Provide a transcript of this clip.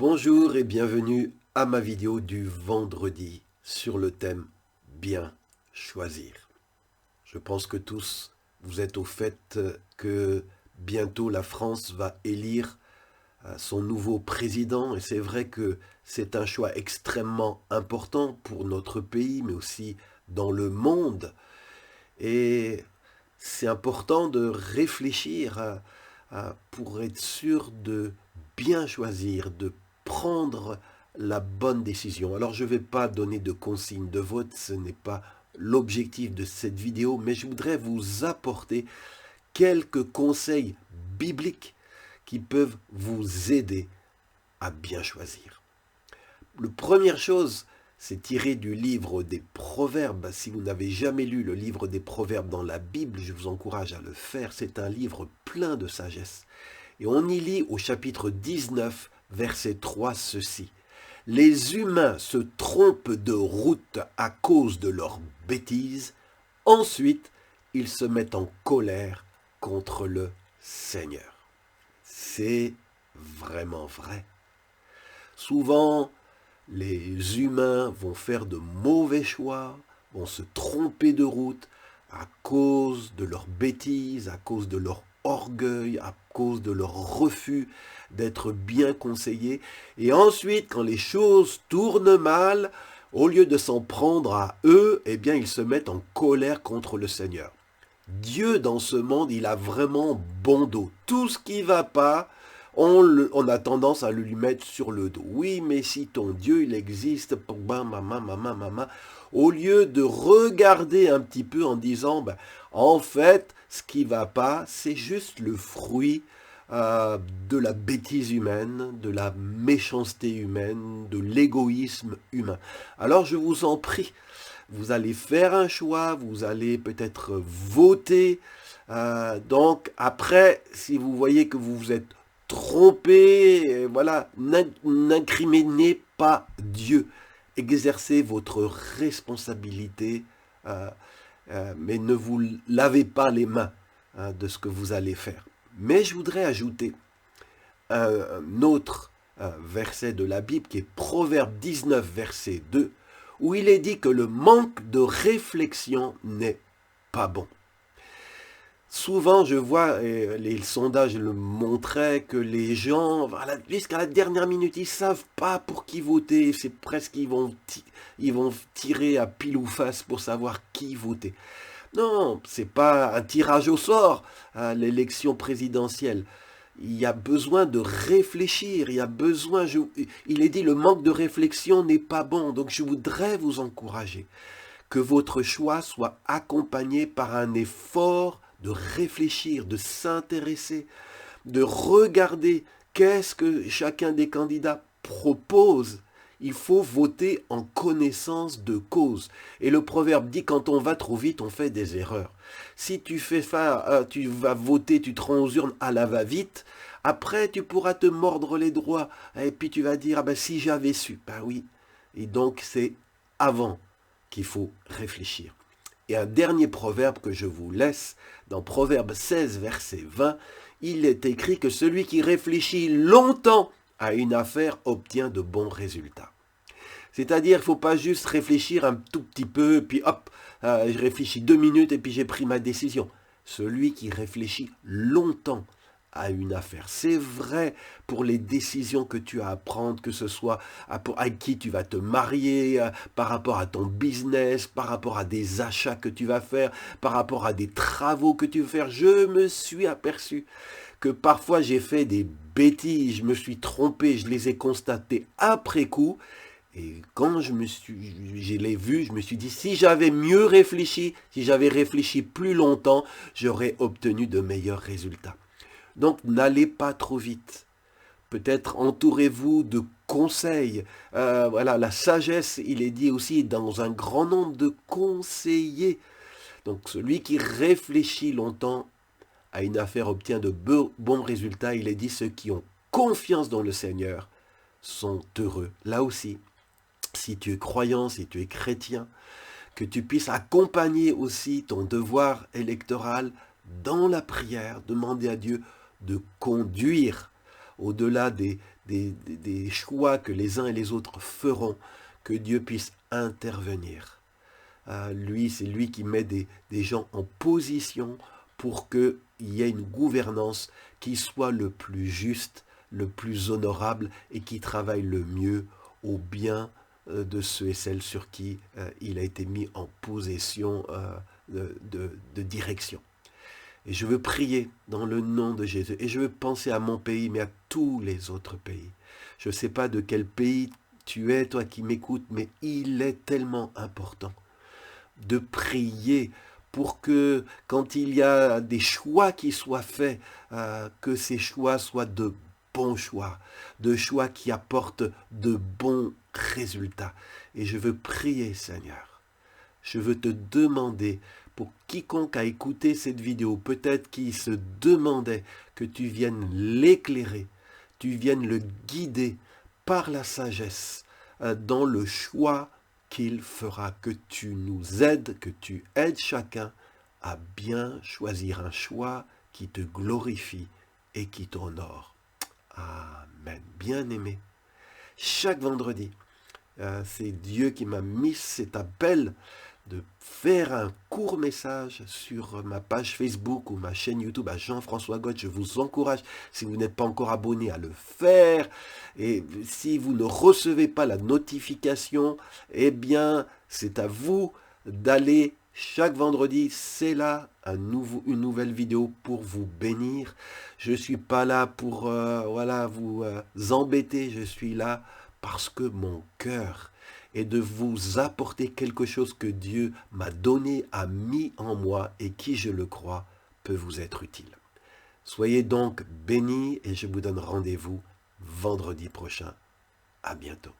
Bonjour et bienvenue à ma vidéo du vendredi sur le thème Bien choisir. Je pense que tous vous êtes au fait que bientôt la France va élire son nouveau président et c'est vrai que c'est un choix extrêmement important pour notre pays mais aussi dans le monde et c'est important de réfléchir pour être sûr de bien choisir, de prendre la bonne décision. Alors je ne vais pas donner de consignes de vote, ce n'est pas l'objectif de cette vidéo, mais je voudrais vous apporter quelques conseils bibliques qui peuvent vous aider à bien choisir. La première chose, c'est tiré du livre des Proverbes. Si vous n'avez jamais lu le livre des Proverbes dans la Bible, je vous encourage à le faire. C'est un livre plein de sagesse. Et on y lit au chapitre 19, verset 3, ceci. Les humains se trompent de route à cause de leurs bêtises. Ensuite, ils se mettent en colère contre le Seigneur. C'est vraiment vrai. Souvent, les humains vont faire de mauvais choix, vont se tromper de route à cause de leurs bêtises, à cause de leur orgueil, à cause de leur refus d'être bien conseillés. Et ensuite, quand les choses tournent mal, au lieu de s'en prendre à eux, eh bien, ils se mettent en colère contre le Seigneur. Dieu, dans ce monde, il a vraiment bon dos. Tout ce qui ne va pas, on a tendance à le lui mettre sur le dos. Oui, mais si ton Dieu, il existe, au lieu de regarder un petit peu en disant, en fait, ce qui va pas, c'est juste le fruit de la bêtise humaine, de la méchanceté humaine, de l'égoïsme humain. Alors je vous en prie, vous allez faire un choix, vous allez peut-être voter. Donc après, si vous voyez que vous vous êtes trompé, voilà, n'incriminez pas Dieu. Exercez votre responsabilité, mais ne vous lavez pas les mains de ce que vous allez faire. Mais je voudrais ajouter un autre verset de la Bible qui est Proverbe 19, verset 2, où il est dit que le manque de réflexion n'est pas bon. Souvent, je vois, et les sondages le montraient, que les gens, voilà, jusqu'à la dernière minute, ils ne savent pas pour qui voter. C'est presque, ils vont tirer à pile ou face pour savoir qui voter. Non, c'est pas un tirage au sort, l'élection présidentielle. Il y a besoin de réfléchir, il y a besoin, il est dit, le manque de réflexion n'est pas bon. Donc je voudrais vous encourager que votre choix soit accompagné par un effort de réfléchir, de s'intéresser, de regarder qu'est-ce que chacun des candidats propose. Il faut voter en connaissance de cause. Et le proverbe dit, quand on va trop vite, on fait des erreurs. Si tu tu vas voter, tu te rends aux urnes à la va-vite, après tu pourras te mordre les doigts. Et puis tu vas dire, ah ben si j'avais su. Ben oui. Et donc c'est avant qu'il faut réfléchir. Et un dernier proverbe que je vous laisse, dans Proverbe 16, verset 20, il est écrit que celui qui réfléchit longtemps à une affaire obtient de bons résultats. C'est-à-dire, il ne faut pas juste réfléchir un tout petit peu, puis hop, je réfléchis 2 minutes et puis j'ai pris ma décision. Celui qui réfléchit longtemps à une affaire. C'est vrai pour les décisions que tu as à prendre, que ce soit à qui tu vas te marier, par rapport à ton business, par rapport à des achats que tu vas faire, par rapport à des travaux que tu veux faire. Je me suis aperçu que parfois j'ai fait des bêtises, je me suis trompé, je les ai constatées après coup. Et quand je l'ai vu, je me suis dit, si j'avais mieux réfléchi, si j'avais réfléchi plus longtemps, j'aurais obtenu de meilleurs résultats. Donc n'allez pas trop vite. Peut-être entourez-vous de conseils. Voilà, la sagesse, il est dit aussi, dans un grand nombre de conseillers. Donc celui qui réfléchit longtemps à une affaire obtient de bons résultats. Il est dit, ceux qui ont confiance dans le Seigneur sont heureux. Là aussi, si tu es croyant, si tu es chrétien, que tu puisses accompagner aussi ton devoir électoral dans la prière, demander à Dieu de conduire au-delà des des choix que les uns et les autres feront, que Dieu puisse intervenir. Lui, c'est lui qui met des gens en position pour qu'il y ait une gouvernance qui soit le plus juste, le plus honorable et qui travaille le mieux au bien de ceux et celles sur qui il a été mis en possession de direction. Et je veux prier dans le nom de Jésus. Et je veux penser à mon pays, mais à tous les autres pays. Je ne sais pas de quel pays tu es, toi qui m'écoutes, mais il est tellement important de prier pour que quand il y a des choix qui soient faits, que ces choix soient de bons choix, de choix qui apportent de bons résultats. Et je veux prier, Seigneur. Je veux te demander, pour quiconque a écouté cette vidéo, peut-être qui se demandait, que tu viennes l'éclairer, tu viennes le guider par la sagesse dans le choix qu'il fera, que tu nous aides, que tu aides chacun à bien choisir un choix qui te glorifie et qui t'honore. Amen. Bien-aimé, chaque vendredi, c'est Dieu qui m'a mis cet appel de faire un court message sur ma page Facebook ou ma chaîne YouTube à Jean-François Gott. Je vous encourage, si vous n'êtes pas encore abonné, à le faire. Et si vous ne recevez pas la notification, eh bien, c'est à vous d'aller chaque vendredi. C'est là une nouvelle vidéo pour vous bénir. Je ne suis pas là pour vous embêter. Je suis là parce que mon cœur et de vous apporter quelque chose que Dieu m'a donné, a mis en moi et qui, je le crois, peut vous être utile. Soyez donc bénis et je vous donne rendez-vous vendredi prochain. À bientôt.